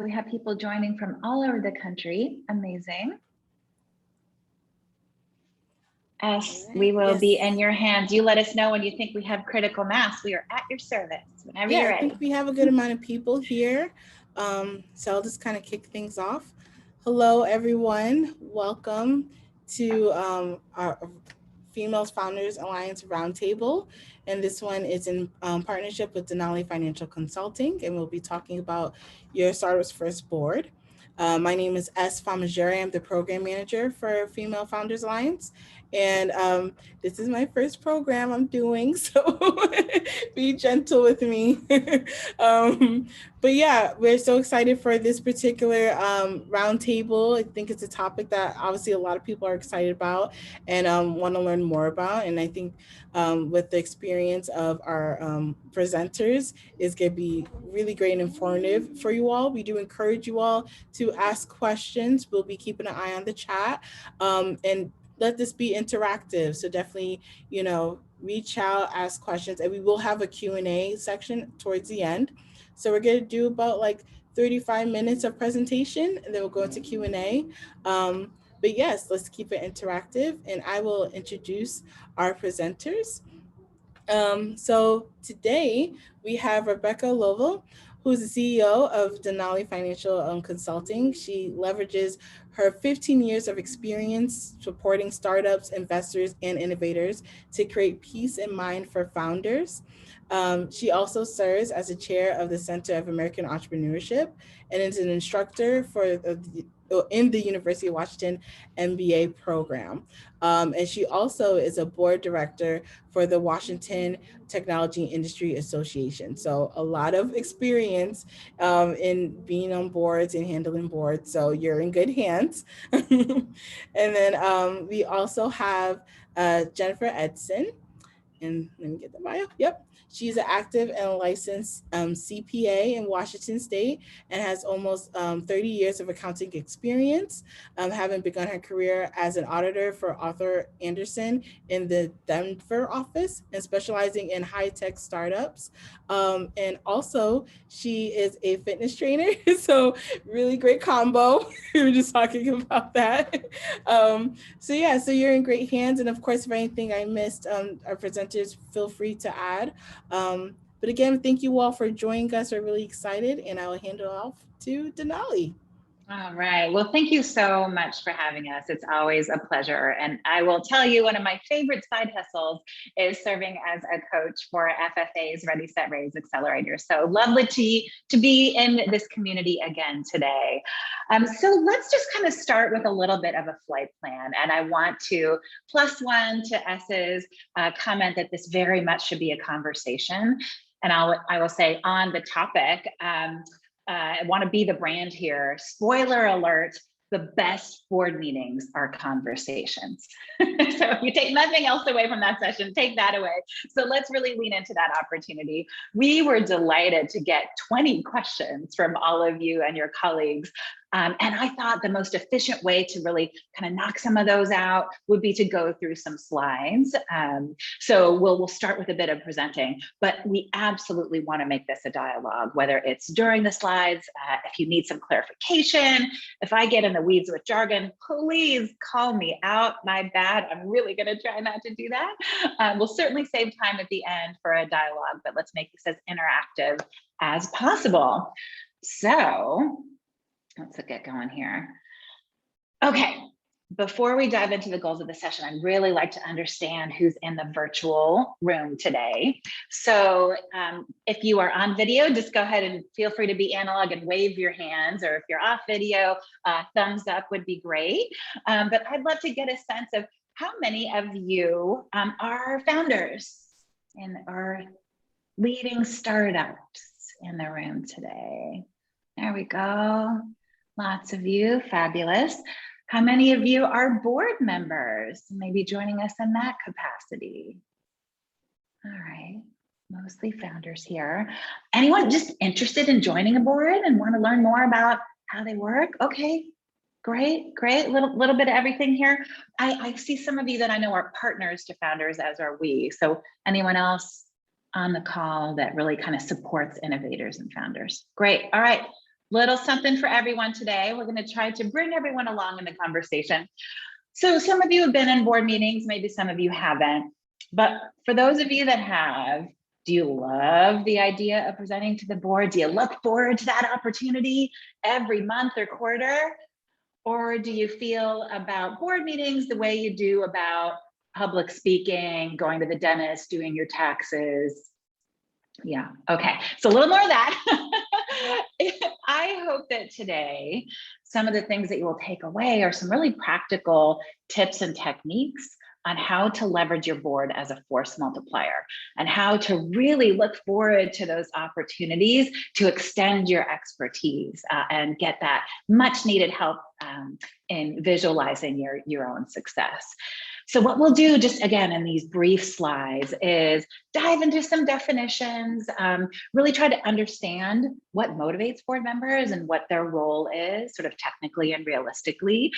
we have people joining from all over the country. Amazing. As we will be in your hands. You let us know when you think we have critical mass. We are at your service whenever you're ready. I think we have a good amount of people here. So I'll just kind of kick things off. Hello, everyone. Welcome to our Females Founders Alliance Roundtable. And this one is in partnership with Denali Financial Consulting. And we'll be talking about your Startups First board. My name is S. Famajeri. I'm the program manager for Female Founders Alliance. And this is my first program I'm doing, so be gentle with me. But yeah, we're so excited for this particular roundtable. I think it's a topic that obviously a lot of people are excited about and want to learn more about. And I think with the experience of our presenters is going to be really great and informative for you all. We do encourage you all to ask questions. We'll be keeping an eye on the chat and let this be interactive. So definitely, reach out, ask questions, and we will have a Q&A section towards the end. So we're going to do about like 35 minutes of presentation, and then we'll go into Q&A. But yes, let's keep it interactive, and I will introduce our presenters. So today we have Rebecca Lovell, who's the CEO of Denali Financial Consulting. She leverages her 15 years of experience supporting startups, investors, and innovators to create peace in mind for founders. She also serves as the chair of the Center of American Entrepreneurship and is an instructor in the University of Washington MBA program. And she also is a board director for the Washington Technology Industry Association. So a lot of experience in being on boards and handling boards. So you're in good hands. And then we also have Jennifer Edson. And let me get the bio. Yep. She's an active and licensed CPA in Washington State and has almost 30 years of accounting experience, having begun her career as an auditor for Arthur Andersen in the Denver office and specializing in high-tech startups. And also, she is a fitness trainer, so really great combo. We were just talking about that. So you're in great hands. And of course, if anything I missed, our presenters, feel free to add. But again, thank you all for joining us. We're really excited, and I will hand it off to Denali. All right. Well, thank you so much for having us. It's always a pleasure. And I will tell you, one of my favorite side hustles is serving as a coach for FFA's Ready, Set, Raise Accelerator. So lovely to be in this community again today. So let's just kind of start with a little bit of a flight plan. And I want to +1 to S's comment that this very much should be a conversation. And I will say on the topic, I want to be the brand here. Spoiler alert, the best board meetings are conversations. So if you take nothing else away from that session, take that away. So let's really lean into that opportunity. We were delighted to get 20 questions from all of you and your colleagues. And I thought the most efficient way to really kind of knock some of those out would be to go through some slides. So we'll start with a bit of presenting, but we absolutely want to make this a dialogue, whether it's during the slides, if you need some clarification, if I get in the weeds with jargon, please call me out. My bad. I'm really going to try not to do that. We'll certainly save time at the end for a dialogue, but let's make this as interactive as possible. So let's get going here. Okay, before we dive into the goals of the session, I'd really like to understand who's in the virtual room today. So if you are on video, just go ahead and feel free to be analog and wave your hands, or if you're off video, thumbs up would be great. But I'd love to get a sense of how many of you are founders and are leading startups in the room today. There we go. Lots of you, fabulous. How many of you are board members, maybe joining us in that capacity? All right, mostly founders here. Anyone just interested in joining a board and want to learn more about how they work? Okay, great. Little bit of everything here. I see some of you that I know are partners to founders, as are we. So anyone else on the call that really kind of supports innovators and founders? Great, all right. Little something for everyone today. We're going to try to bring everyone along in the conversation. So some of you have been in board meetings, maybe some of you haven't, but for those of you that have, do you love the idea of presenting to the board? Do you look forward to that opportunity every month or quarter? Or do you feel about board meetings the way you do about public speaking, going to the dentist, doing your taxes? Yeah, okay, so a little more of that. I hope that today, some of the things that you will take away are some really practical tips and techniques on how to leverage your board as a force multiplier and how to really look forward to those opportunities to extend your expertise and get that much needed help in visualizing your own success. So what we'll do just again in these brief slides is dive into some definitions, really try to understand what motivates board members and what their role is sort of technically and realistically.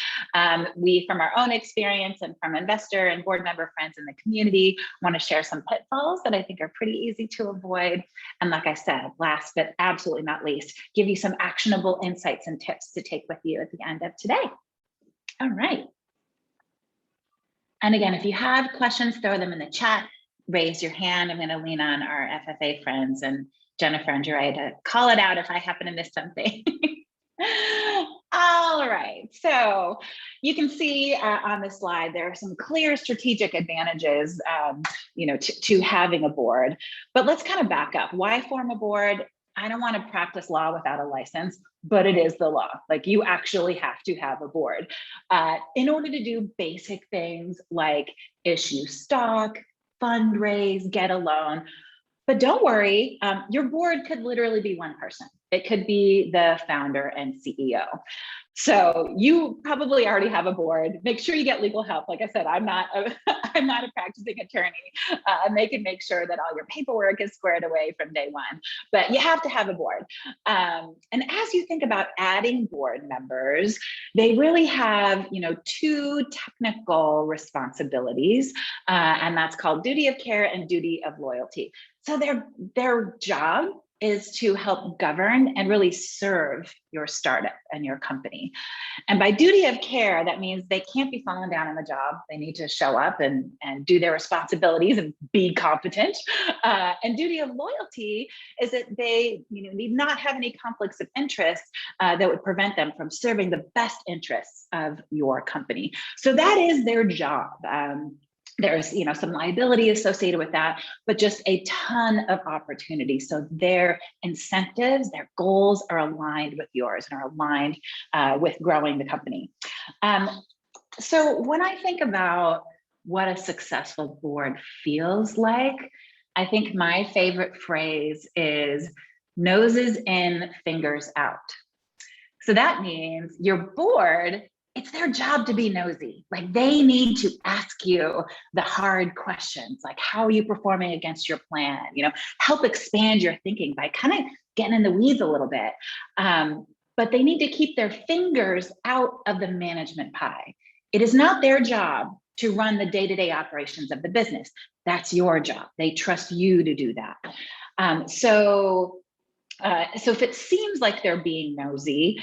We, from our own experience and from investor and board member friends in the community, want to share some pitfalls that I think are pretty easy to avoid. And like I said, last but absolutely not least, give you some actionable insights and tips to take with you at the end of today. All right. And again, if you have questions, throw them in the chat, raise your hand. I'm going to lean on our FFA friends and Jennifer and Jeray to call it out if I happen to miss something. All right, so you can see on the slide, there are some clear strategic advantages, to having a board, but let's kind of back up. Why form a board? I don't want to practice law without a license, but it is the law. Like you actually have to have a board in order to do basic things like issue stock, fundraise, get a loan. But don't worry, your board could literally be one person. It could be the founder and CEO. So you probably already have a board. Make sure you get legal help. Like I said, I'm not a practicing attorney, and they can make sure that all your paperwork is squared away from day one. But you have to have a board. And as you think about adding board members, they really have, two technical responsibilities, and that's called duty of care and duty of loyalty. So their job is to help govern and really serve your startup and your company. And by duty of care, that means they can't be falling down on the job. They need to show up and do their responsibilities and be competent. And duty of loyalty is that they need not have any conflicts of interest that would prevent them from serving the best interests of your company. So that is their job. There's some liability associated with that, but just a ton of opportunity. So their incentives, their goals are aligned with yours and are aligned with growing the company. So when I think about what a successful board feels like, I think my favorite phrase is noses in, fingers out. So that means your board, it's their job to be nosy. Like they need to ask you the hard questions, like how are you performing against your plan? Help expand your thinking by kind of getting in the weeds a little bit. But they need to keep their fingers out of the management pie. It is not their job to run the day-to-day operations of the business. That's your job. They trust you to do that. So if it seems like they're being nosy,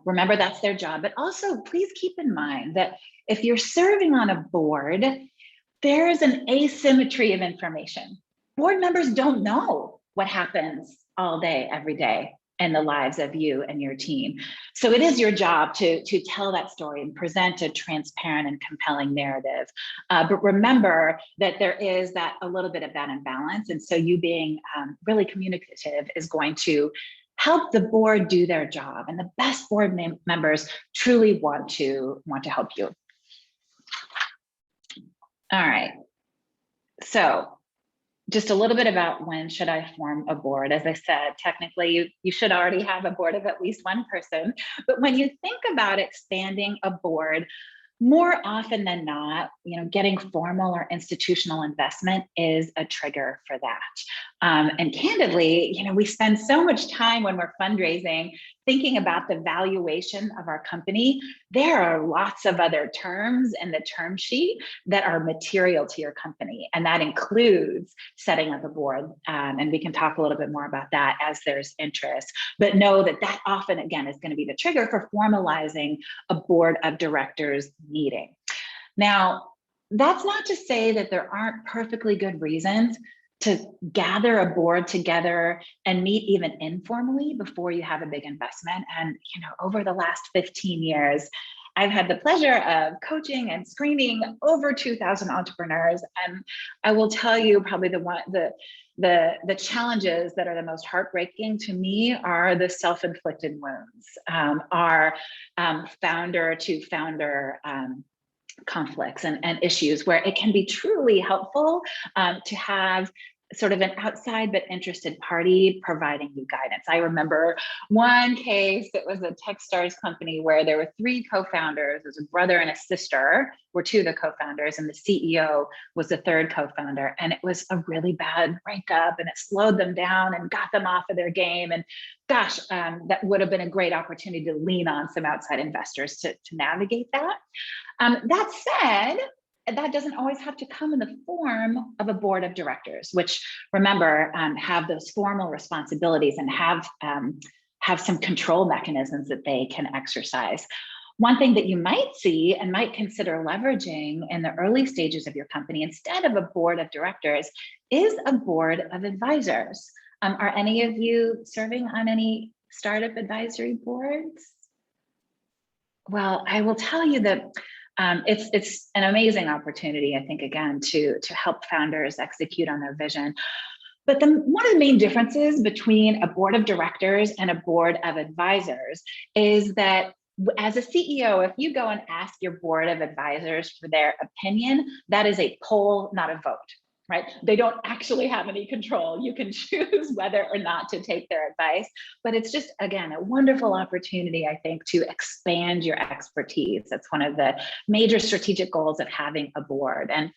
remember that's their job. But also, please keep in mind that if you're serving on a board, there's an asymmetry of information. Board members don't know what happens all day, every day in the lives of you and your team. So it is your job to tell that story and present a transparent and compelling narrative. But remember that there is a little bit of that imbalance. And so you being really communicative is going to help the board do their job. And the best board members truly want to help you. All right. So just a little bit about when should I form a board. As I said, technically you should already have a board of at least one person, but when you think about expanding a board, more often than not, getting formal or institutional investment is a trigger for that. And candidly, we spend so much time when we're fundraising thinking about the valuation of our company. There are lots of other terms in the term sheet that are material to your company. And that includes setting up a board. And we can talk a little bit more about that as there's interest. But know that that often, again, is going to be the trigger for formalizing a board of directors meeting. Now, that's not to say that there aren't perfectly good reasons to gather a board together and meet even informally before you have a big investment. And, over the last 15 years, I've had the pleasure of coaching and screening over 2,000 entrepreneurs. And I will tell you probably the challenges that are the most heartbreaking to me are the self-inflicted wounds, are founder to founder conflicts and issues where it can be truly helpful to have sort of an outside but interested party providing you guidance. I remember one case, it was a Techstars company where there were 3 co-founders. There was a brother and a sister were 2 of the co-founders, and the CEO was the 3rd co-founder. And it was a really bad breakup, and it slowed them down and got them off of their game. And gosh, that would have been a great opportunity to lean on some outside investors to navigate that. That said, that doesn't always have to come in the form of a board of directors, which, remember, have those formal responsibilities and have some control mechanisms that they can exercise. One thing that you might see and might consider leveraging in the early stages of your company, instead of a board of directors, is a board of advisors. Are any of you serving on any startup advisory boards? Well, I will tell you that it's an amazing opportunity, I think, again, to help founders execute on their vision. But one of the main differences between a board of directors and a board of advisors is that as a CEO, if you go and ask your board of advisors for their opinion, that is a poll, not a vote, right? They don't actually have any control. You can choose whether or not to take their advice, but it's just, again, a wonderful opportunity, I think, to expand your expertise. That's one of the major strategic goals of having a board. And,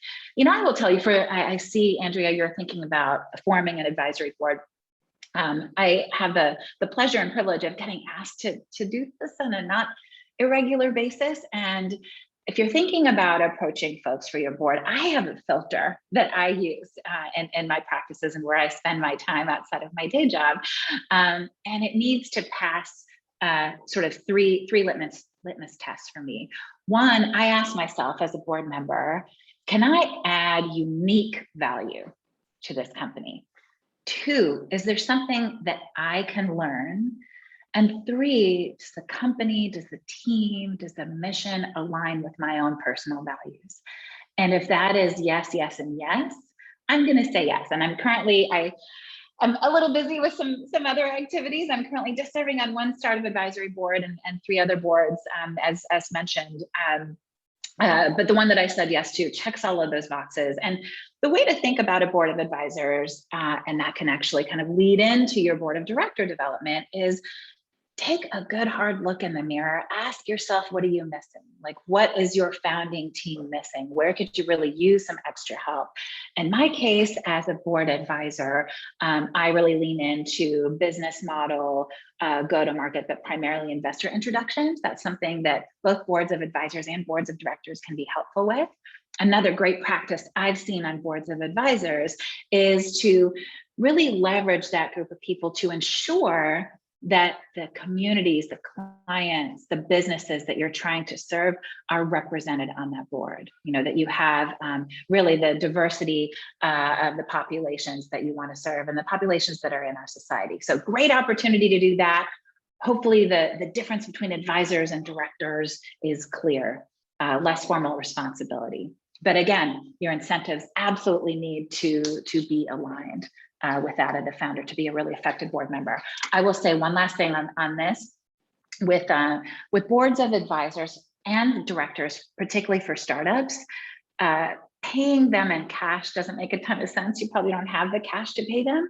I will tell you, I see, Andrea, you're thinking about forming an advisory board. I have the pleasure and privilege of getting asked to do this on a not irregular basis. And if you're thinking about approaching folks for your board, I have a filter that I use in my practices and where I spend my time outside of my day job. And it needs to pass sort of three litmus tests for me. One, I ask myself as a board member, can I add unique value to this company? 2, is there something that I can learn? And 3, does the company, does the team, does the mission align with my own personal values? And if that is yes, yes, and yes, I'm going to say yes. And I'm a little busy with some other activities. I'm currently just serving on 1 startup advisory board and 3 other boards, as mentioned. But the one that I said yes to checks all of those boxes. And the way to think about a board of advisors, and that can actually kind of lead into your board of director development, is take a good hard look in the mirror. Ask yourself, what are you missing? Like, what is your founding team missing? Where could you really use some extra help? In my case, as a board advisor, I really lean into business model, go-to-market, but primarily investor introductions. That's something that both boards of advisors and boards of directors can be helpful with. Another great practice I've seen on boards of advisors is to really leverage that group of people to ensure that the communities, the clients, the businesses that you're trying to serve are represented on that board. That you have really the diversity of the populations that you want to serve and the populations that are in our society. So great opportunity to do that. Hopefully the difference between advisors and directors is clear, less formal responsibility. But again, your incentives absolutely need to be aligned with that of the founder to be a really effective board member. I will say one last thing on this. With boards of advisors and directors, particularly for startups, paying them in cash doesn't make a ton of sense. You probably don't have the cash to pay them.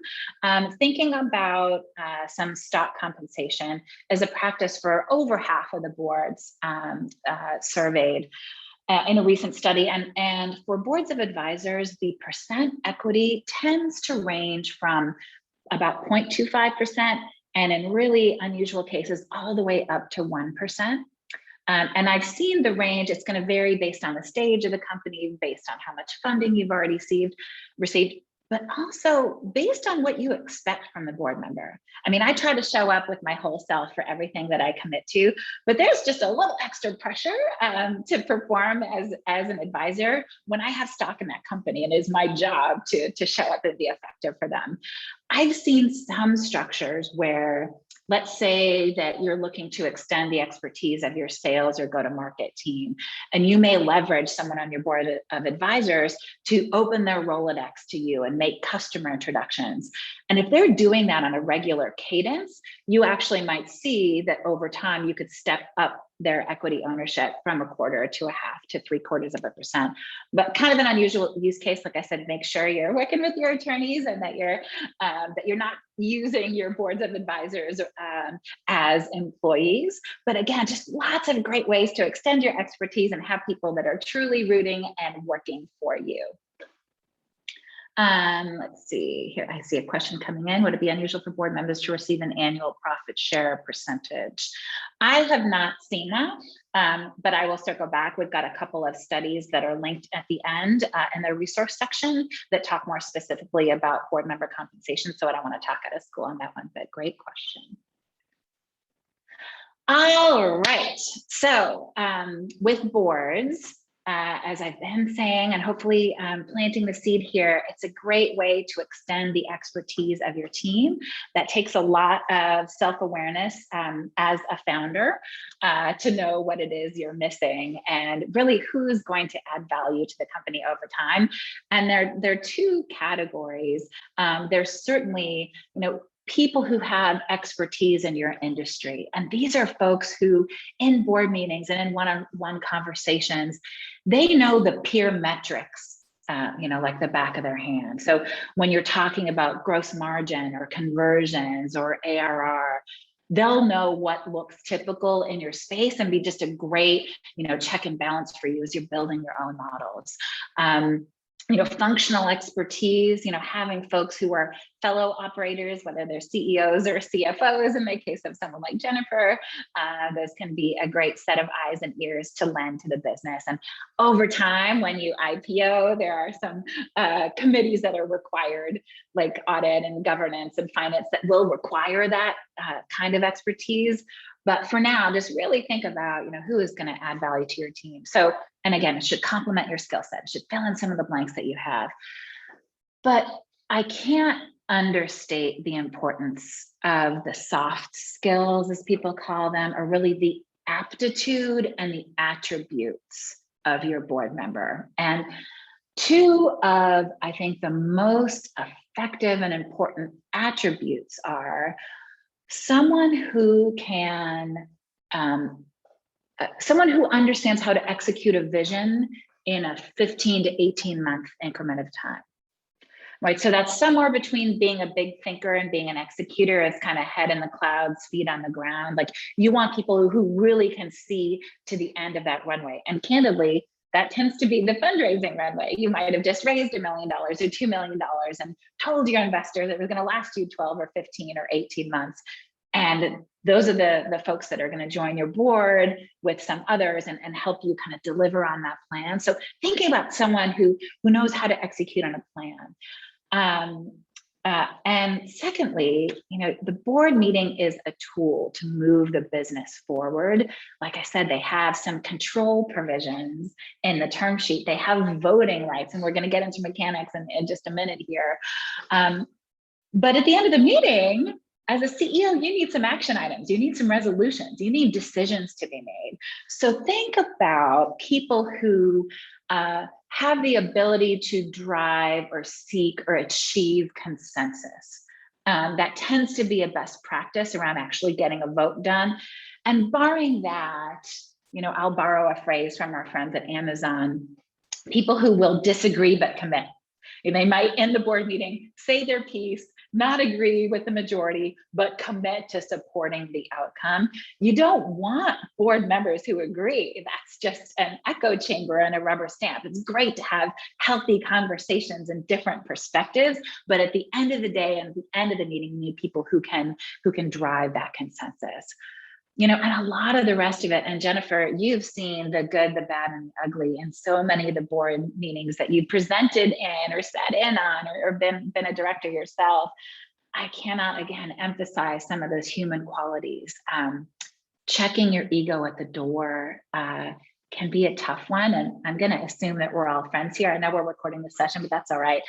Thinking about some stock compensation is a practice for over half of the boards surveyed in a recent study. And for boards of advisors, the percent equity tends to range from about 0.25%, and in really unusual cases, all the way up to 1%. And I've seen the range. It's going to vary based on the stage of the company, based on how much funding you've already received, but also based on what you expect from the board member. I mean, I try to show up with my whole self for everything that I commit to, but there's just a little extra pressure to perform as an advisor when I have stock in that company, and it's my job to show up and be effective for them. I've seen some structures where, let's say that you're looking to extend the expertise of your sales or go-to-market team, and you may leverage someone on your board of advisors to open their Rolodex to you and make customer introductions. And if they're doing that on a regular cadence, you actually might see that over time you could step up their equity ownership from 1/4 to 1/2 to 3/4%. But kind of an unusual use case. Like I said, make sure you're working with your attorneys and that you're not using your boards of advisors as employees. But again, just lots of great ways to extend your expertise and have people that are truly rooting and working for you. Let's see here. I see a question coming in. Would it be unusual for board members to receive an annual profit share percentage? I have not seen that, but I will circle back. We've got a couple of studies that are linked at the end in the resource section that talk more specifically about board member compensation. So I don't want to talk out of school on that one, but great question. All right. So with boards, as I've been saying, and hopefully planting the seed here, it's a great way to extend the expertise of your team. That takes a lot of self-awareness as a founder to know what it is you're missing and really who's going to add value to the company over time. And there are two categories. There's certainly, people who have expertise in your industry. And these are folks who in board meetings and in one-on-one conversations, they know the peer metrics, like the back of their hand. So when you're talking about gross margin or conversions or ARR, they'll know what looks typical in your space and be just a great, check and balance for you as you're building your own models. Functional expertise, having folks who are fellow operators, whether they're CEOs or CFOs, in the case of someone like Jennifer, those can be a great set of eyes and ears to lend to the business. And over time, when you IPO, there are some committees that are required, like audit and governance and finance, that will require that kind of expertise. But for now, just really think about, who is going to add value to your team. So, and again, it should complement your skill set. It should fill in some of the blanks that you have. But I can't understate the importance of the soft skills, as people call them, or really the aptitude and the attributes of your board member. And two of, I think, the most effective and important attributes are someone who understands how to execute a vision in a 15 to 18 month increment of time, right? So that's somewhere between being a big thinker and being an executor. It's kind of head in the clouds, feet on the ground. Like, you want people who really can see to the end of that runway. And candidly, that tends to be the fundraising runway. You might have just raised $1 million or $2 million and told your investors it was going to last you 12 or 15 or 18 months. And those are the folks that are going to join your board with some others and help you kind of deliver on that plan. So thinking about someone who knows how to execute on a plan. And secondly, the board meeting is a tool to move the business forward. Like I said, they have some control provisions in the term sheet. They have voting rights, and we're going to get into mechanics in just a minute here. But at the end of the meeting, as a CEO, you need some action items, you need some resolutions, you need decisions to be made. So think about people who have the ability to drive or seek or achieve consensus. That tends to be a best practice around actually getting a vote done. And barring that, I'll borrow a phrase from our friends at Amazon. people who will disagree but commit. And they might end the board meeting, say their piece, not agree with the majority, but commit to supporting the outcome. You don't want board members who agree. That's just an echo chamber and a rubber stamp. It's great to have healthy conversations and different perspectives, but at the end of the day and at the end of the meeting, you need people who can drive that consensus. And a lot of the rest of it, and Jennifer, you've seen the good, the bad, and the ugly in so many of the board meetings that you presented in or sat in on or been a director yourself. I cannot, again, emphasize some of those human qualities. Checking your ego at the door can be a tough one. And I'm going to assume that we're all friends here. I know we're recording this session, but that's all right.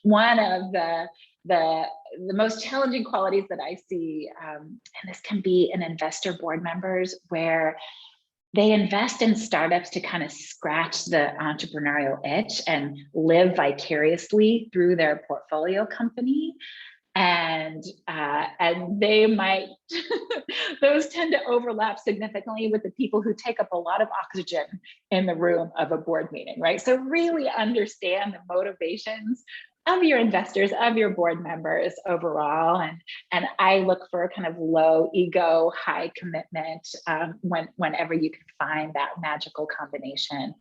One of the most challenging qualities that I see, and this can be in investor board members, where they invest in startups to kind of scratch the entrepreneurial itch and live vicariously through their portfolio company. And they might, those tend to overlap significantly with the people who take up a lot of oxygen in the room of a board meeting, right? So really understand the motivations of your investors, of your board members overall. And I look for kind of low ego, high commitment whenever you can find that magical combination.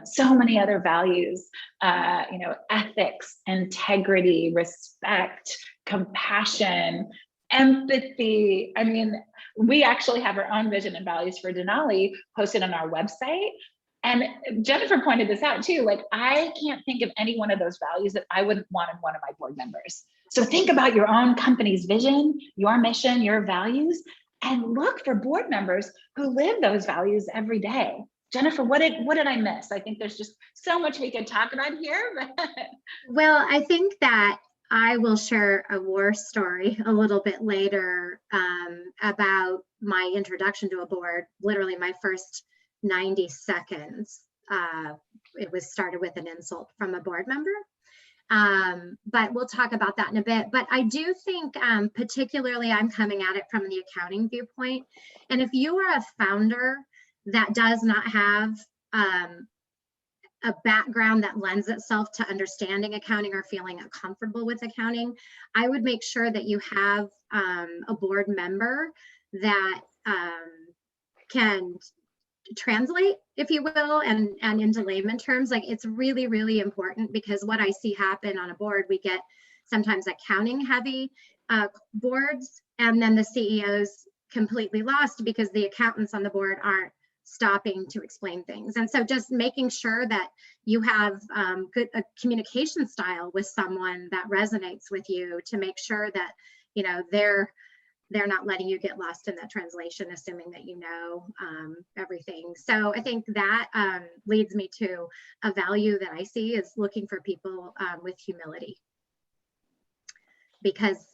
So many other values, ethics, integrity, respect, compassion, empathy. I mean, we actually have our own vision and values for Denali posted on our website. And Jennifer pointed this out too, like, I can't think of any one of those values that I wouldn't want in one of my board members. So think about your own company's vision, your mission, your values, and look for board members who live those values every day. Jennifer, what did I miss? I think there's just so much we could talk about here. Well, I think that I will share a war story a little bit later about my introduction to a board. Literally my first 90 seconds, it was started with an insult from a board member. But we'll talk about that in a bit. But I do think particularly I'm coming at it from the accounting viewpoint. And if you are a founder that does not have a background that lends itself to understanding accounting or feeling comfortable with accounting, I would make sure that you have a board member that can translate, if you will, and into layman terms. Like, it's really, really important, because what I see happen on a board, we get sometimes accounting heavy boards, and then the CEO's completely lost because the accountants on the board aren't stopping to explain things. And so just making sure that you have good communication style with someone that resonates with you, to make sure that they're not letting you get lost in that translation, assuming that you know everything. So I think that leads me to a value that I see is looking for people with humility. Because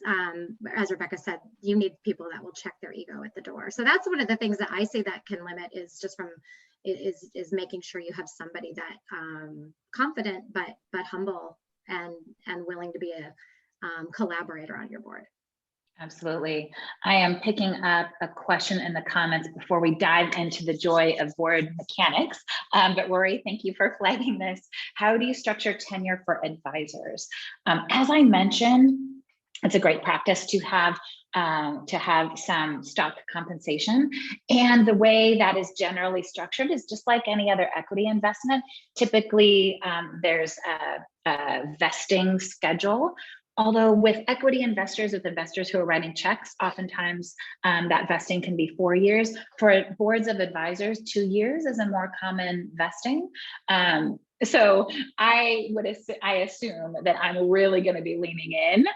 as Rebecca said, you need people that will check their ego at the door. So that's one of the things that I see that can limit, is just is making sure you have somebody that confident but humble and willing to be a collaborator on your board. Absolutely. I am picking up a question in the comments before we dive into the joy of board mechanics. But Rory, thank you for flagging this. How do you structure tenure for advisors? As I mentioned, it's a great practice to have some stock compensation. And the way that is generally structured is just like any other equity investment. Typically, there's a vesting schedule. Although with equity investors, with investors who are writing checks, oftentimes that vesting can be 4 years. For boards of advisors, 2 years is a more common vesting. So I assume that I'm really going to be leaning in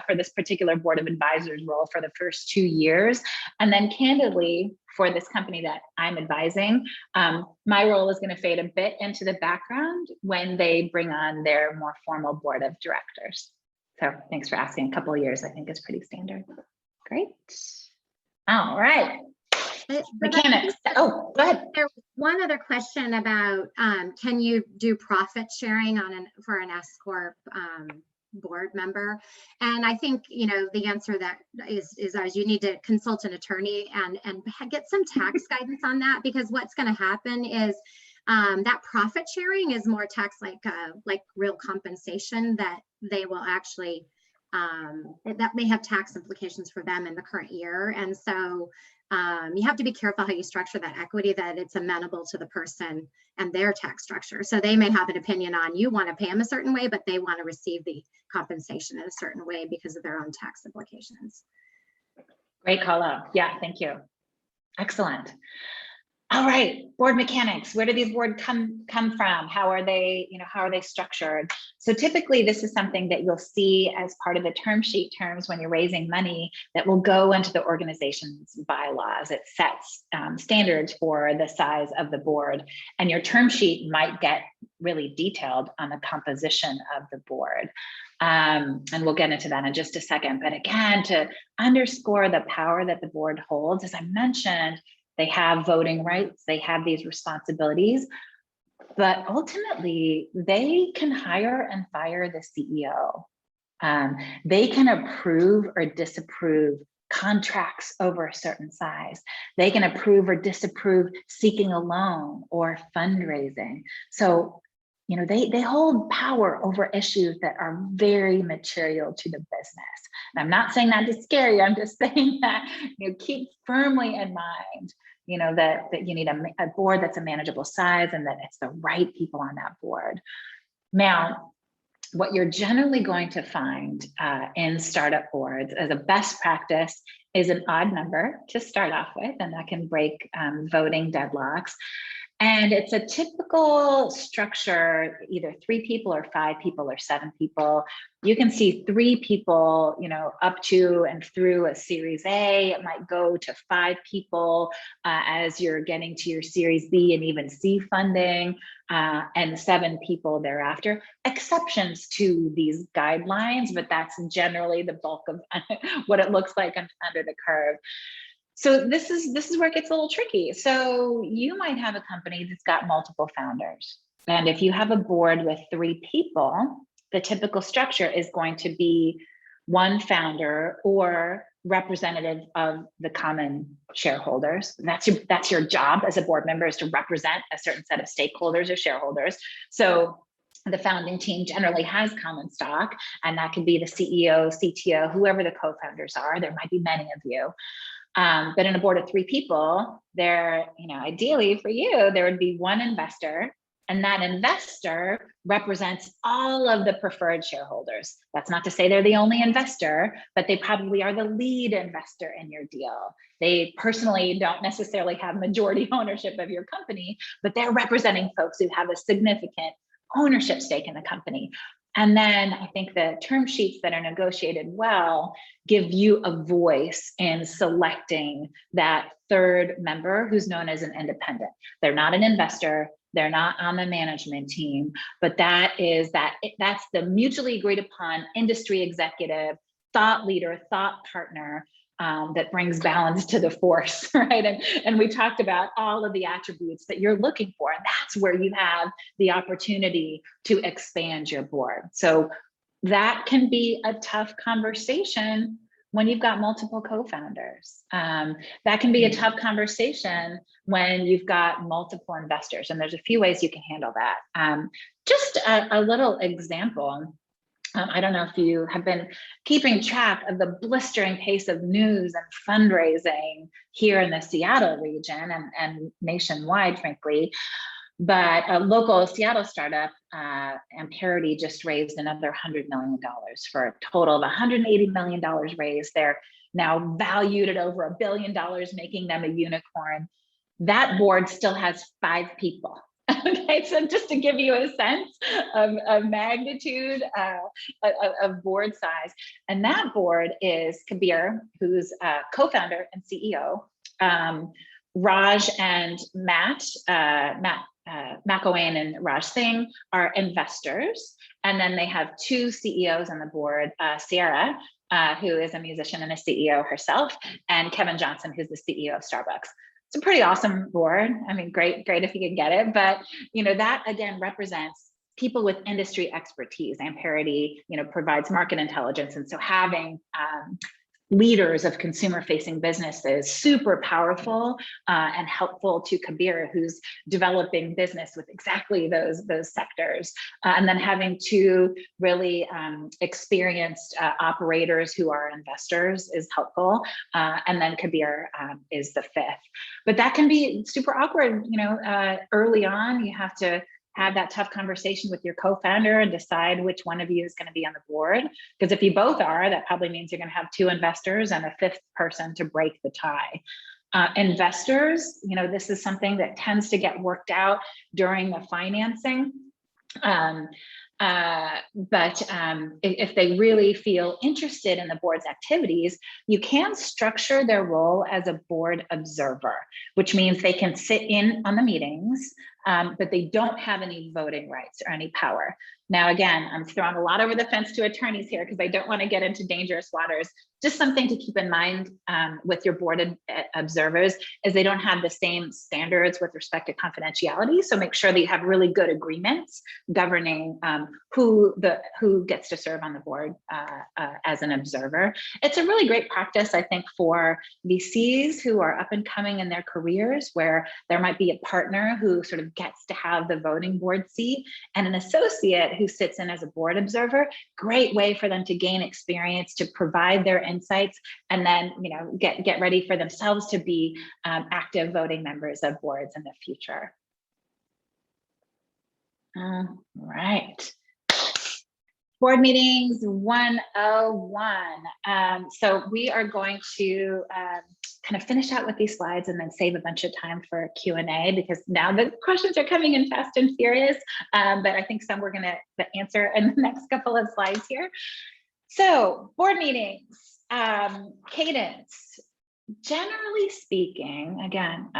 for this particular board of advisors role for the first 2 years. And then candidly, for this company that I'm advising, my role is going to fade a bit into the background when they bring on their more formal board of directors. So thanks for asking. A couple of years, I think, is pretty standard. Great. All right. Mechanics. Oh, go ahead. There's one other question about can you do profit sharing for an S Corp board member? And I think the answer that is you need to consult an attorney and get some tax guidance on that, because what's going to happen is That profit sharing is more tax like real compensation that they will actually, that may have tax implications for them in the current year. And so you have to be careful how you structure that equity, that it's amenable to the person and their tax structure. So they may have an opinion on, you want to pay them a certain way, but they want to receive the compensation in a certain way because of their own tax implications. Great call out. Yeah, thank you. Excellent. All right, board mechanics. Where do these boards come from? How are they, how are they structured? So typically this is something that you'll see as part of the term sheet terms when you're raising money that will go into the organization's bylaws. It sets standards for the size of the board, and your term sheet might get really detailed on the composition of the board. And we'll get into that in just a second. But again, to underscore the power that the board holds, as I mentioned, they have voting rights, they have these responsibilities, but ultimately they can hire and fire the CEO. They can approve or disapprove contracts over a certain size. They can approve or disapprove seeking a loan or fundraising. So, they hold power over issues that are very material to the business. And I'm not saying that to scare you. I'm just saying that, keep firmly in mind, that you need a board that's a manageable size and that it's the right people on that board. Now, what you're generally going to find in startup boards as a best practice is an odd number to start off with, and that can break voting deadlocks. And it's a typical structure, either 3 people or 5 people or 7 people. You can see 3 people, up to and through a Series A. It might go to 5 people as you're getting to your Series B and even C funding, and 7 people thereafter. Exceptions to these guidelines, but that's generally the bulk of what it looks like under the curve. So this is where it gets a little tricky. So you might have a company that's got multiple founders. And if you have a board with 3 people, the typical structure is going to be 1 founder or representative of the common shareholders. That's your job as a board member, is to represent a certain set of stakeholders or shareholders. So the founding team generally has common stock, and that could be the CEO, CTO, whoever the co-founders are. There might be many of you. But in a board of 3 people, ideally for you, there would be 1 investor, and that investor represents all of the preferred shareholders. That's not to say they're the only investor, but they probably are the lead investor in your deal. They personally don't necessarily have majority ownership of your company, but they're representing folks who have a significant ownership stake in the company. And then I think the term sheets that are negotiated well give you a voice in selecting that 3rd member who's known as an independent. They're not an investor, they're not on the management team, but that's the mutually agreed upon industry executive, thought leader, thought partner that brings balance to the force, right? And we talked about all of the attributes that you're looking for, and that's where you have the opportunity to expand your board. So that can be a tough conversation when you've got multiple co-founders. That can be a tough conversation when you've got multiple investors, and there's a few ways you can handle that. Just a little example. I don't know if you have been keeping track of the blistering pace of news and fundraising here in the Seattle region and nationwide, frankly. But a local Seattle startup, Amperity, just raised another $100 million for a total of $180 million raised. They're now valued at over $1 billion, making them a unicorn. That board still has 5 people. Okay, so just to give you a sense of magnitude of board size. And that board is Kabir, who's a co-founder and CEO. Raj and Matt McElwain and Raj Singh are investors. And then they have 2 CEOs on the board, Sierra, who is a musician and a CEO herself, and Kevin Johnson, who's the CEO of Starbucks. It's a pretty awesome board. I mean, great if you can get it. But, that again represents people with industry expertise. Amperity, provides market intelligence. And so having leaders of consumer-facing businesses, super powerful and helpful to Kabir, who's developing business with exactly those sectors. And then having two really experienced operators who are investors is helpful. And then Kabir is the fifth. But that can be super awkward, early on. You have to have that tough conversation with your co-founder and decide which one of you is going to be on the board. Because if you both are, that probably means you're going to have two investors and a fifth person to break the tie. Investors, this is something that tends to get worked out during the financing. But if they really feel interested in the board's activities, you can structure their role as a board observer, which means they can sit in on the meetings, but they don't have any voting rights or any power. Now, again, I'm throwing a lot over the fence to attorneys here because I don't want to get into dangerous waters. Just something to keep in mind with your board observers is they don't have the same standards with respect to confidentiality. So make sure that you have really good agreements governing who gets to serve on the board as an observer. It's a really great practice, I think, for VCs who are up and coming in their careers, where there might be a partner who sort of gets to have the voting board seat and an associate who sits in as a board observer. Great way for them to gain experience, to provide their insights, and then get ready for themselves to be active voting members of boards in the future. All right. Board meetings 101. So we are going to kind of finish out with these slides and then save a bunch of time for Q&A, because now the questions are coming in fast and furious, but I think some we're going to answer in the next couple of slides here. So board meetings, cadence. Generally speaking, again,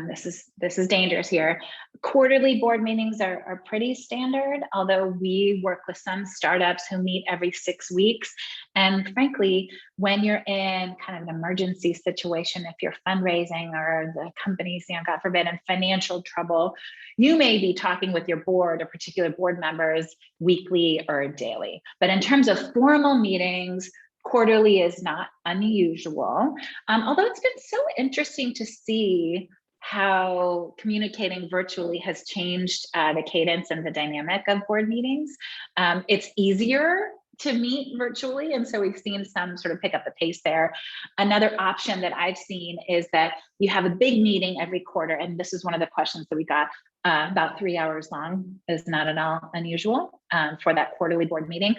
this is dangerous here. Quarterly board meetings are pretty standard, although we work with some startups who meet every 6 weeks. And frankly, when you're in kind of an emergency situation, if you're fundraising or the company's, God forbid, in financial trouble, you may be talking with your board or particular board members weekly or daily. But in terms of formal meetings, quarterly is not unusual, although it's been so interesting to see how communicating virtually has changed the cadence and the dynamic of board meetings. It's easier to meet virtually, and so we've seen some sort of pick up the pace there. Another option that I've seen is that you have a big meeting every quarter, and this is one of the questions that we got, about 3 hours long is not at all unusual for that quarterly board meeting.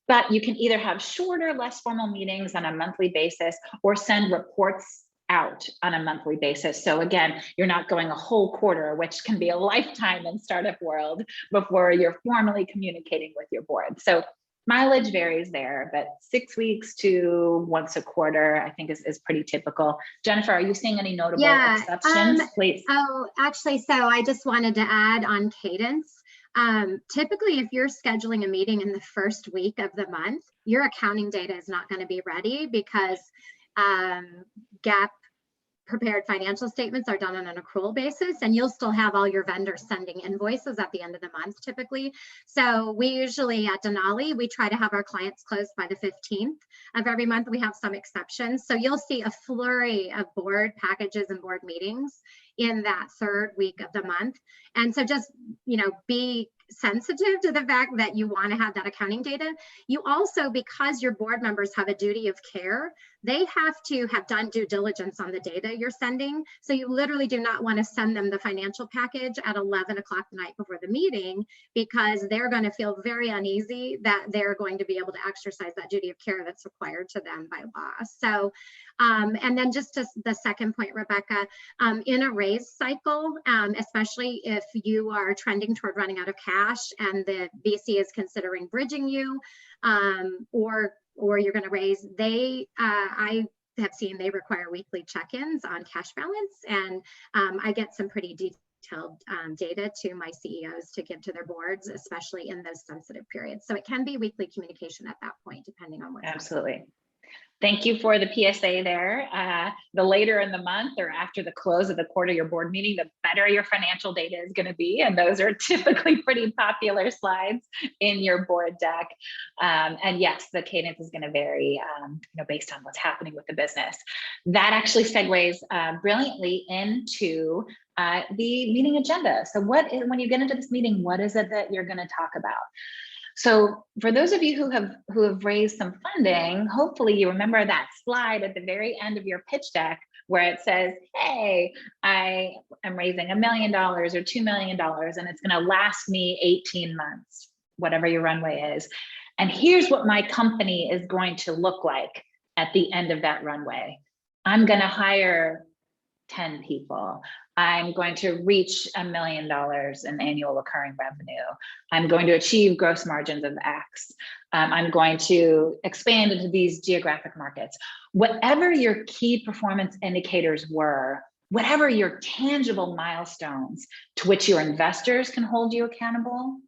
But you can either have shorter, less formal meetings on a monthly basis, or send reports out on a monthly basis. So again, you're not going a whole quarter, which can be a lifetime in startup world, before you're formally communicating with your board. So mileage varies there, but 6 weeks to once a quarter, I think is pretty typical. Jennifer, are you seeing any notable exceptions, please? Oh, actually, so I just wanted to add on cadence. Typically, if you're scheduling a meeting in the first week of the month, your accounting data is not going to be ready, because GAAP prepared financial statements are done on an accrual basis, and you'll still have all your vendors sending invoices at the end of the month typically. So we usually at Denali, we try to have our clients closed by the 15th of every month. We have some exceptions. So you'll see a flurry of board packages and board meetings in that third week of the month. And so just, be sensitive to the fact that you want to have that accounting data. You also, because your board members have a duty of care, they have to have done due diligence on the data you're sending. So you literally do not want to send them the financial package at 11 o'clock the night before the meeting, because they're going to feel very uneasy that they're going to be able to exercise that duty of care that's required to them by law. So, and then just to the second point, Rebecca, in a raise cycle, especially if you are trending toward running out of cash and the VC is considering bridging you, or you're going to raise, I have seen they require weekly check-ins on cash balance, and I get some pretty detailed data to my CEOs to give to their boards, especially in those sensitive periods. So it can be weekly communication at that point, depending on what. Absolutely. Thank you for the PSA there. The later in the month or after the close of the quarter, your board meeting, the better your financial data is going to be. And those are typically pretty popular slides in your board deck. And yes, the cadence is going to vary based on what's happening with the business. That actually segues brilliantly into the meeting agenda. So when you get into this meeting, what is it that you're going to talk about? So for those of you who have raised some funding, hopefully you remember that slide at the very end of your pitch deck where it says, hey, I am raising $1 million or $2 million and it's going to last me 18 months, whatever your runway is. And here's what my company is going to look like at the end of that runway. I'm going to hire 10 people. I'm going to reach $1 million in annual recurring revenue. I'm going to achieve gross margins of X. I'm going to expand into these geographic markets. Whatever your key performance indicators were, whatever your tangible milestones to which your investors can hold you accountable,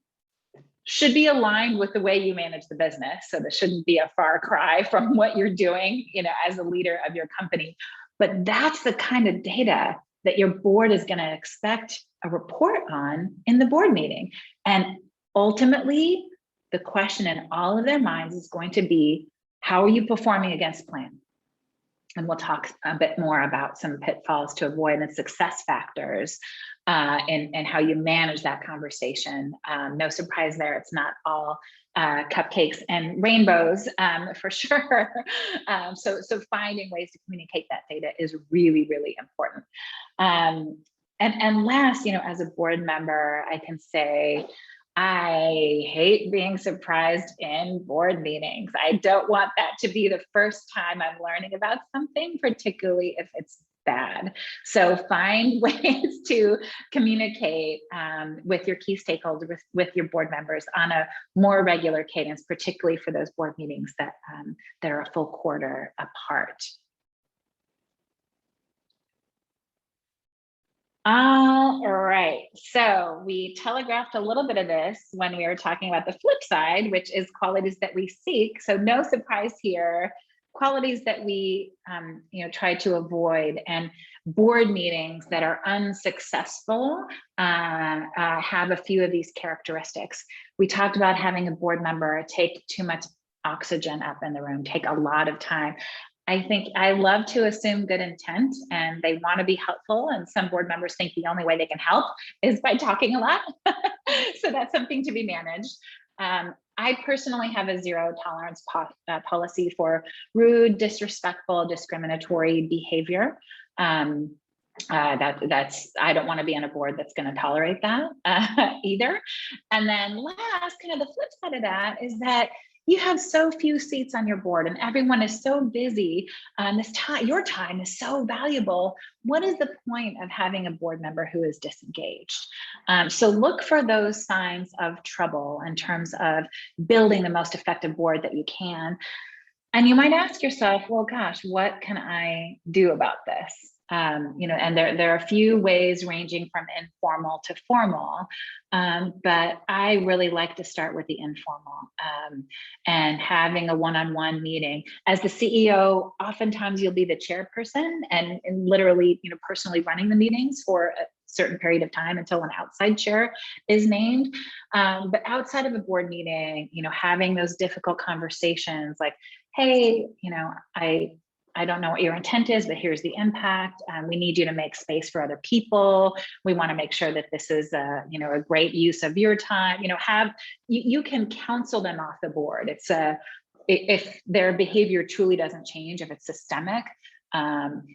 should be aligned with the way you manage the business. So this shouldn't be a far cry from what you're doing, as a leader of your company. But that's the kind of data that your board is going to expect a report on in the board meeting. And ultimately, the question in all of their minds is going to be, how are you performing against plan? And we'll talk a bit more about some pitfalls to avoid and success factors and how you manage that conversation. No surprise there, it's not all cupcakes and rainbows for sure. So finding ways to communicate that data is really, really important. And last, as a board member, I can say, I hate being surprised in board meetings. I don't want that to be the first time I'm learning about something, particularly if it's bad. So find ways to communicate with your key stakeholders, with your board members on a more regular cadence, particularly for those board meetings that are a full quarter apart. All right, so we telegraphed a little bit of this when we were talking about the flip side, which is qualities that we seek. So no surprise here, qualities that we try to avoid, and board meetings that are unsuccessful have a few of these characteristics. We talked about having a board member take too much oxygen up in the room, take a lot of time. I think I love to assume good intent and they want to be helpful. And some board members think the only way they can help is by talking a lot. So that's something to be managed. I personally have a zero tolerance policy for rude, disrespectful, discriminatory behavior. I don't want to be on a board that's going to tolerate that either. And then last, kind of the flip side of that is that you have so few seats on your board and everyone is so busy. Your time is so valuable. What is the point of having a board member who is disengaged? So look for those signs of trouble in terms of building the most effective board that you can. And you might ask yourself, well, gosh, what can I do about this? And there are a few ways ranging from informal to formal, but I really like to start with the informal and having a one-on-one meeting. As the CEO, oftentimes you'll be the chairperson and literally, personally running the meetings for a certain period of time until an outside chair is named. But outside of a board meeting, having those difficult conversations like, hey, I don't know what your intent is, but here's the impact. We need you to make space for other people. We want to make sure that this is a great use of your time. You can counsel them off the board. If their behavior truly doesn't change, if it's systemic,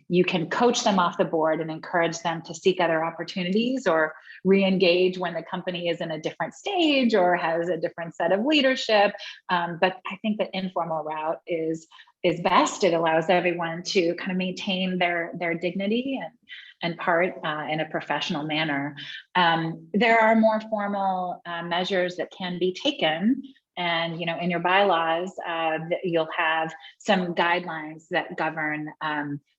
you can coach them off the board and encourage them to seek other opportunities or re-engage when the company is in a different stage or has a different set of leadership. But I think the informal route is best. It allows everyone to kind of maintain their dignity and part in a professional manner. There are more formal measures that can be taken And, in your bylaws, you'll have some guidelines that govern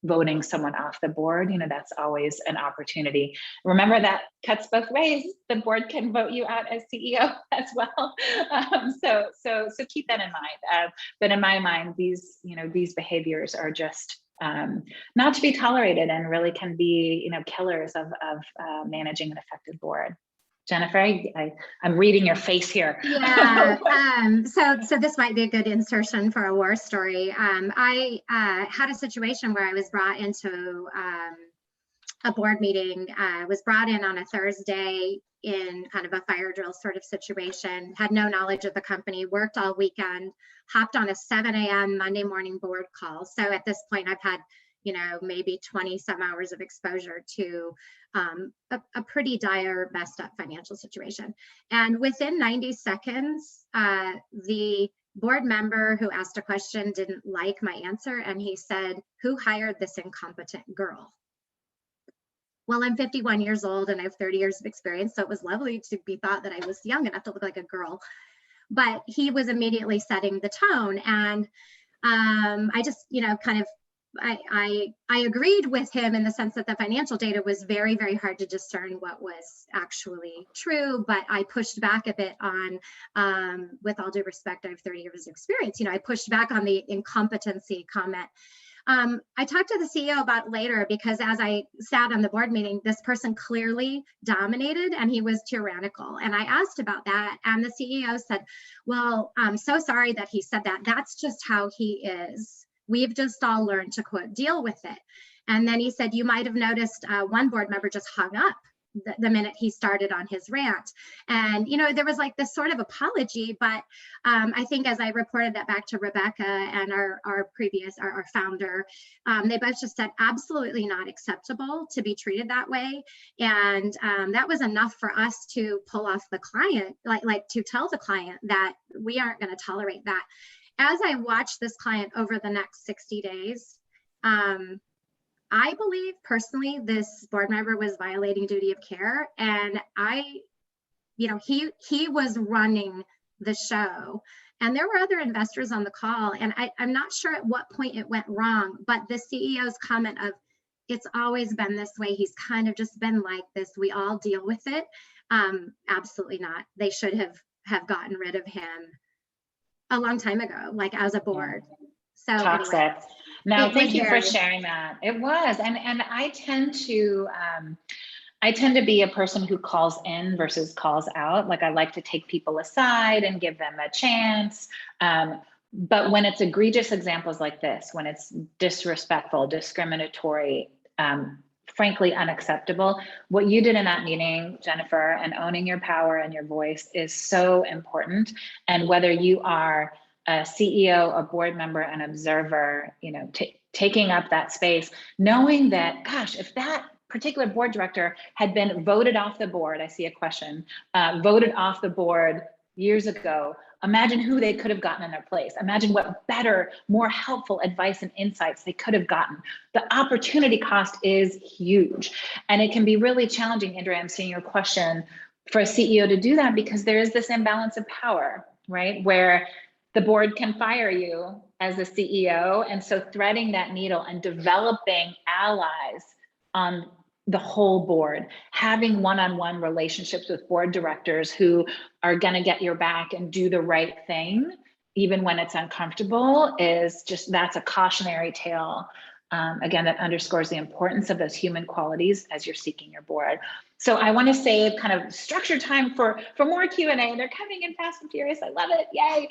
voting someone off the board. That's always an opportunity. Remember, that cuts both ways. The board can vote you out as CEO as well. So keep that in mind. But in my mind, these behaviors are just not to be tolerated, and really can be, killers of managing an effective board. Jennifer, I'm reading your face here. Yeah. So this might be a good insertion for a war story. I had a situation where I was brought into a board meeting. Was brought in on a Thursday in kind of a fire drill sort of situation. Had no knowledge of the company. Worked all weekend. Hopped on a 7 a.m. Monday morning board call. So at this point, I've had maybe 20 some hours of exposure to a pretty dire, messed up financial situation. And within 90 seconds, the board member who asked a question didn't like my answer. And he said, "Who hired this incompetent girl?" Well, I'm 51 years old and I have 30 years of experience. So it was lovely to be thought that I was young enough to look like a girl. But he was immediately setting the tone. And I just, kind of, I agreed with him in the sense that the financial data was very, very hard to discern what was actually true, but I pushed back a bit on, with all due respect, I have 30 years of experience, I pushed back on the incompetency comment. I talked to the CEO about it later, because as I sat on the board meeting, this person clearly dominated and he was tyrannical. And I asked about that, and the CEO said, "Well, I'm so sorry that he said that. That's just how he is. We've just all learned to, quote, deal with it." And then he said, "You might have noticed one board member just hung up the minute he started on his rant." And, there was like this sort of apology, but I think as I reported that back to Rebecca and our founder, they both just said, absolutely not acceptable to be treated that way. And that was enough for us to pull off the client, like to tell the client that we aren't going to tolerate that. As I watched this client over the next 60 days, I believe personally this board member was violating duty of care, and he was running the show. And there were other investors on the call, and I'm not sure at what point it went wrong, but the CEO's comment of, "It's always been this way. He's kind of just been like this. We all deal with it." Absolutely not. They should have gotten rid of him a long time ago, like as a board. So toxic. Anyway, No, thank you for sharing that. It was, and I tend to be a person who calls in versus calls out. Like, I like to take people aside and give them a chance. But when it's egregious examples like this, when it's disrespectful, discriminatory, frankly unacceptable, what you did in that meeting, Jennifer, and owning your power and your voice is so important. And whether you are a CEO, a board member, an observer, taking up that space, knowing that, gosh, if that particular board director had been voted off the board, I see a question, voted off the board years ago, imagine who they could have gotten in their place. Imagine what better, more helpful advice and insights they could have gotten. The opportunity cost is huge. And it can be really challenging, Andrea, I'm seeing your question, for a CEO to do that, because there is this imbalance of power, right? Where the board can fire you as a CEO. And so threading that needle and developing allies on the whole board, having one-on-one relationships with board directors who are going to get your back and do the right thing, even when it's uncomfortable, is just, that's a cautionary tale. Again, that underscores the importance of those human qualities as you're seeking your board. So I want to save kind of structured time for more Q&A. They're coming in fast and furious. I love it. Yay.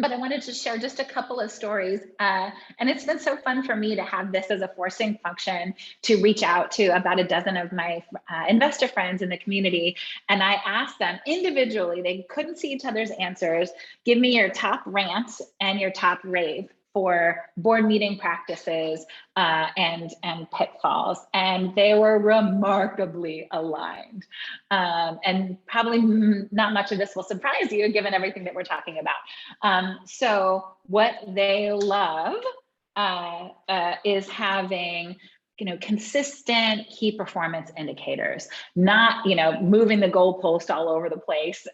But I wanted to share just a couple of stories. And it's been so fun for me to have this as a forcing function to reach out to about a dozen of my investor friends in the community. And I asked them individually, they couldn't see each other's answers, give me your top rant and your top rave for board meeting practices and pitfalls. And they were remarkably aligned. And probably not much of this will surprise you, given everything that we're talking about. So what they love is having consistent key performance indicators, not, moving the goalpost all over the place,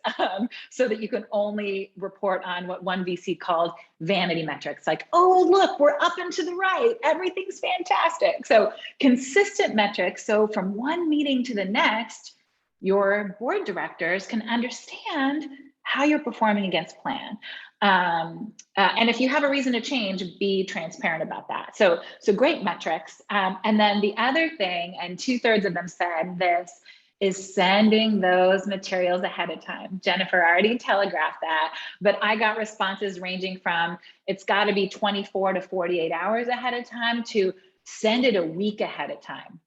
so that you can only report on what one VC called vanity metrics, like, oh, look, we're up and to the right, everything's fantastic. So consistent metrics. So from one meeting to the next, your board directors can understand how you're performing against plan. And if you have a reason to change, be transparent about that. So great metrics. And then the other thing, and 2/3 of them said this, is sending those materials ahead of time. Jennifer already telegraphed that, but I got responses ranging from, it's got to be 24 to 48 hours ahead of time, to send it a week ahead of time.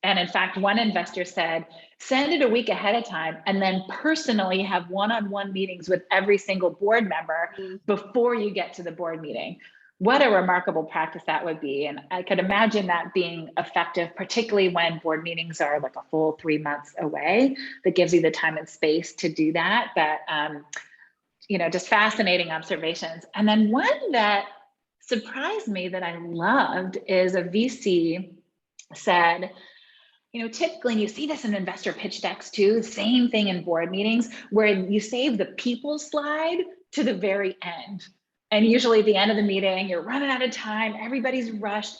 And in fact, one investor said, send it a week ahead of time and then personally have one-on-one meetings with every single board member before you get to the board meeting. What a remarkable practice that would be. And I could imagine that being effective, particularly when board meetings are like a full 3 months away. That gives you the time and space to do that. But, just fascinating observations. And then one that surprised me that I loved is a VC said, typically, and you see this in investor pitch decks too, same thing in board meetings, where you save the people slide to the very end. And usually at the end of the meeting, you're running out of time, everybody's rushed.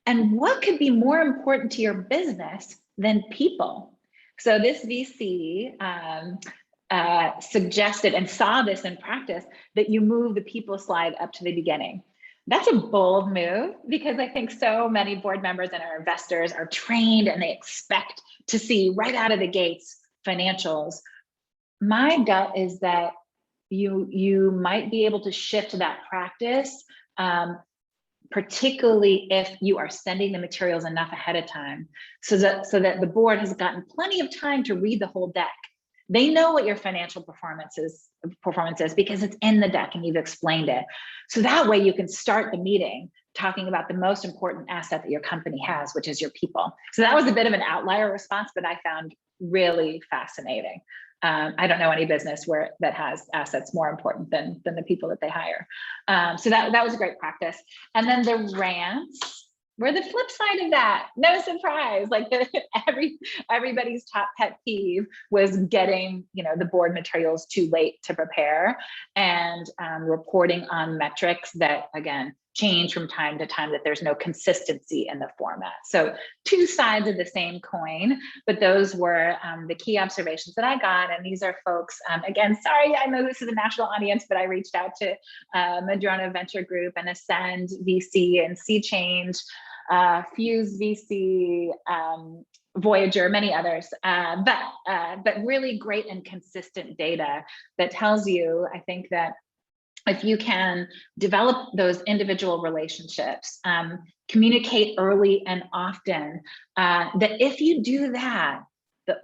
And what could be more important to your business than people? So this VC suggested and saw this in practice, that you move the people slide up to the beginning. That's a bold move, because I think so many board members and our investors are trained and they expect to see right out of the gates financials. My gut is that you might be able to shift that practice, particularly if you are sending the materials enough ahead of time, so that the board has gotten plenty of time to read the whole deck. They know what your financial performance is because it's in the deck and you've explained it. So that way you can start the meeting talking about the most important asset that your company has, which is your people. So that was a bit of an outlier response, but I found really fascinating. I don't know any business that has assets more important than the people that they hire. So that was a great practice. And then the rants were the flip side of that. No surprise, like everybody's top pet peeve was getting, the board materials too late to prepare, and reporting on metrics that, again, change from time to time, that there's no consistency in the format. So two sides of the same coin, but those were the key observations that I got. And these are folks, again, sorry, I know this is a national audience, but I reached out to Madrona Venture Group and Ascend VC and Sea Change, Fuse VC, Voyager, many others, but really great and consistent data that tells you, I think, that if you can develop those individual relationships, communicate early and often, that if you do that,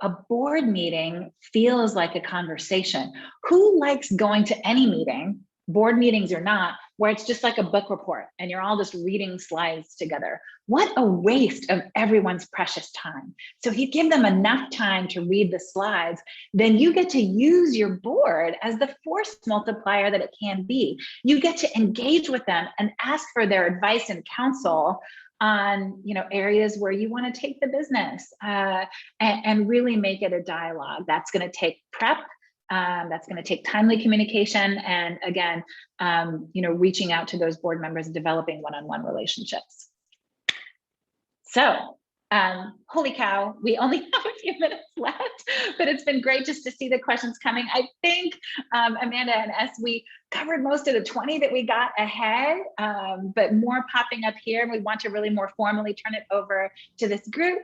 a board meeting feels like a conversation. Who likes going to any meeting, board meetings or not, where it's just like a book report and you're all just reading slides together? What a waste of everyone's precious time. So if you give them enough time to read the slides, then you get to use your board as the force multiplier that it can be. You get to engage with them and ask for their advice and counsel on areas where you want to take the business, and really make it a dialogue. That's going to take prep. That's going to take timely communication, and again, reaching out to those board members and developing one-on-one relationships. So, holy cow, we only have a few minutes left, but it's been great just to see the questions coming. I think, Amanda and S, we covered most of the 20 that we got ahead, but more popping up here. We want to really more formally turn it over to this group.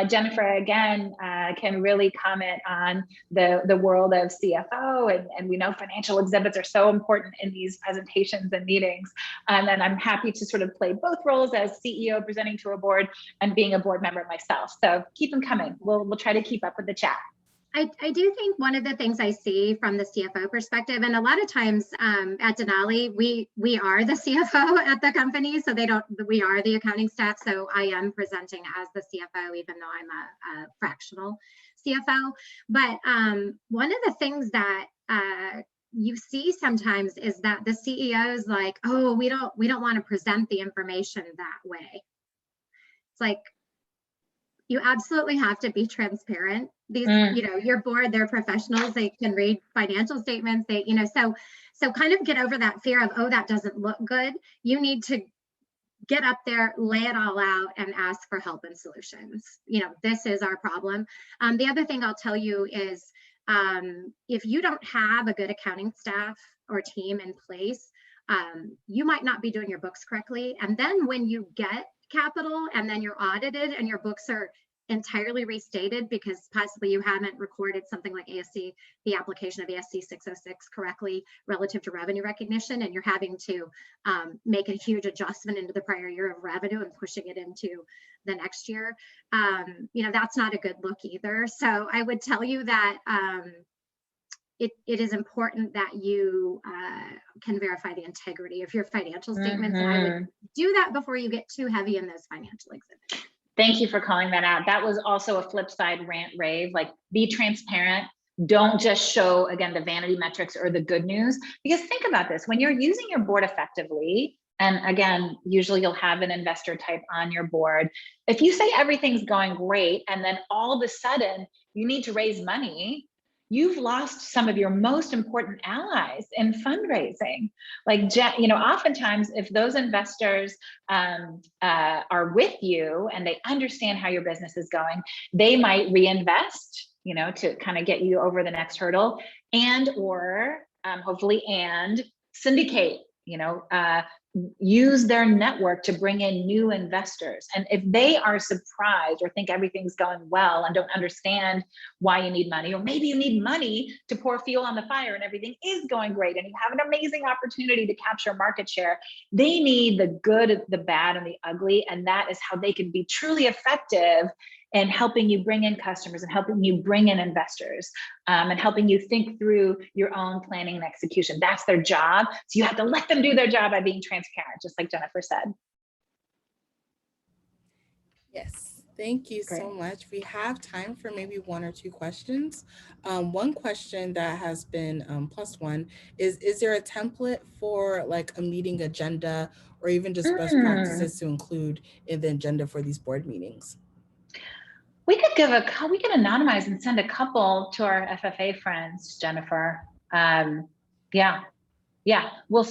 Jennifer, again, can really comment on the world of CFO, and we know financial exhibits are so important in these presentations and meetings. And I'm happy to sort of play both roles as CEO presenting to a board and being a board member myself. So keep them coming. We'll try to keep up with the chat. I do think one of the things I see from the CFO perspective, and a lot of times at Denali, we are the CFO at the company, so we are the accounting staff. So I am presenting as the CFO, even though I'm a fractional CFO. But one of the things that you see sometimes is that the CEO is like, oh, we don't want to present the information that way. like, you absolutely have to be transparent. These, your board, they're professionals. They can read financial statements. They, so kind of get over that fear of, oh, that doesn't look good. You need to get up there, lay it all out, and ask for help and solutions. This is our problem. The other thing I'll tell you is, if you don't have a good accounting staff or team in place, you might not be doing your books correctly. And then when you get capital and then you're audited and your books are entirely restated because possibly you haven't recorded something like the application of ASC 606 correctly relative to revenue recognition, and you're having to make a huge adjustment into the prior year of revenue and pushing it into the next year, that's not a good look either. So I would tell you that it is important that you can verify the integrity of your financial statements. And I would do that before you get too heavy in those financial exhibits. Thank you for calling that out. That was also a flip side rant rave, like be transparent. Don't just show, again, the vanity metrics or the good news, because think about this, when you're using your board effectively, and again, usually you'll have an investor type on your board. If you say everything's going great, and then all of a sudden you need to raise money, you've lost some of your most important allies in fundraising. Like, oftentimes if those investors are with you and they understand how your business is going, they might reinvest, to kind of get you over the next hurdle, and, or hopefully, and syndicate, use their network to bring in new investors. And if they are surprised or think everything's going well and don't understand why you need money, or maybe you need money to pour fuel on the fire and everything is going great and you have an amazing opportunity to capture market share, they need the good, the bad, and the ugly. And that is how they can be truly effective in helping you bring in customers and helping you bring in investors, and helping you think through your own planning and execution. That's their job. So you have to let them do their job by being transparent, just like Jennifer said. Yes, thank you so much. We have time for maybe one or two questions. One question that has been +1 is there a template for like a meeting agenda or even just best practices to include in the agenda for these board meetings? We could we could anonymize and send a couple to our FFA friends, Jennifer. Yeah, we'll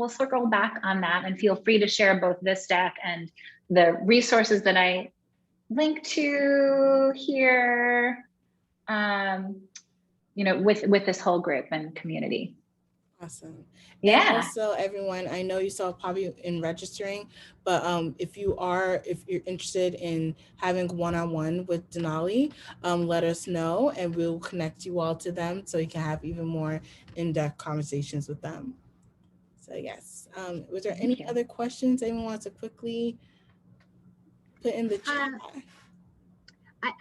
circle back on that, and feel free to share both this deck and the resources that I link to here, with this whole group and community. Awesome. Yeah. And also, everyone, I know you saw probably in registering, but if you're interested in having one-on-one with Denali, let us know and we'll connect you all to them so you can have even more in-depth conversations with them. So yes, was there any other questions anyone wants to quickly put in the chat?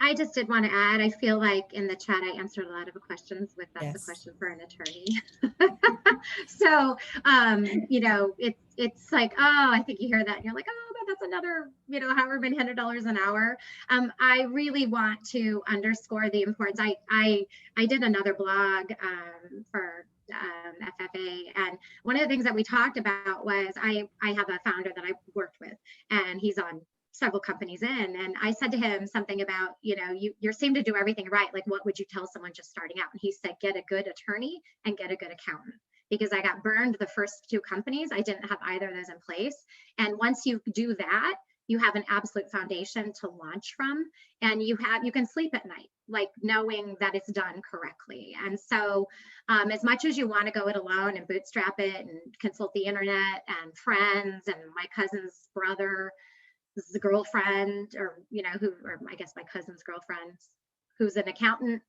I just did want to add, I feel like in the chat, I answered a lot of the questions with that's a question for an attorney. So, it's like, oh, I think you hear that and you're like, oh, but that's another, however many $100 an hour. I really want to underscore the importance. I did another blog for FFA, and one of the things that we talked about was I have a founder that I worked with, and he's on several companies in, and I said to him something about, you seem to do everything right. Like, what would you tell someone just starting out? And he said, get a good attorney and get a good accountant, because I got burned the first 2 companies. I didn't have either of those in place. And once you do that, you have an absolute foundation to launch from, and you can sleep at night, like knowing that it's done correctly. And so as much as you want to go it alone and bootstrap it and consult the internet and friends and my cousin's brother, this is a girlfriend, or or I guess my cousin's girlfriend, who's an accountant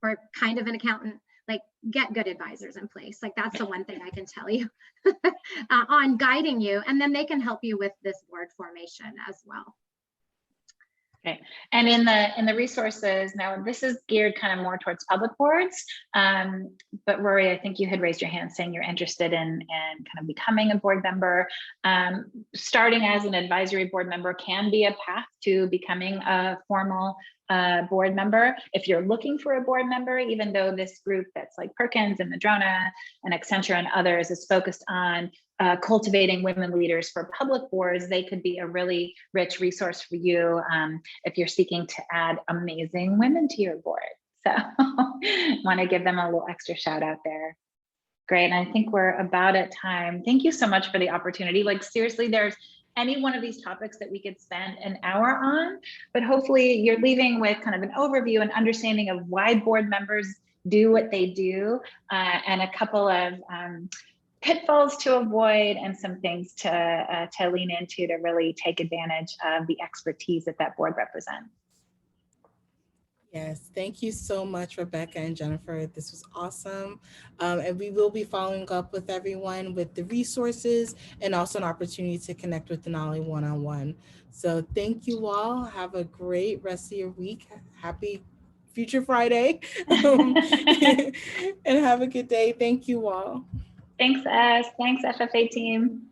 or kind of an accountant, like, get good advisors in place. Like, that's the one thing I can tell you on guiding you, and then they can help you with this board formation as well. Okay, and in the resources, now this is geared kind of more towards public boards, but Rory, I think you had raised your hand saying you're interested in kind of becoming a board member. Starting as an advisory board member can be a path to becoming a formal board member. If you're looking for a board member, even though this group that's like Perkins and Madrona and Accenture and others is focused on cultivating women leaders for public boards, they could be a really rich resource for you if you're seeking to add amazing women to your board. So want to give them a little extra shout out there. Great. And I think we're about at time. Thank you so much for the opportunity. Like, seriously, there's any one of these topics that we could spend an hour on, but hopefully you're leaving with kind of an overview and understanding of why board members do what they do, and a couple of pitfalls to avoid and some things to lean into to really take advantage of the expertise that that board represents. Yes, thank you so much, Rebecca and Jennifer. This was awesome. And we will be following up with everyone with the resources and also an opportunity to connect with Denali one-on-one. So thank you all. Have a great rest of your week. Happy Future Friday. And have a good day. Thank you all. Thanks, S. Thanks, FFA team.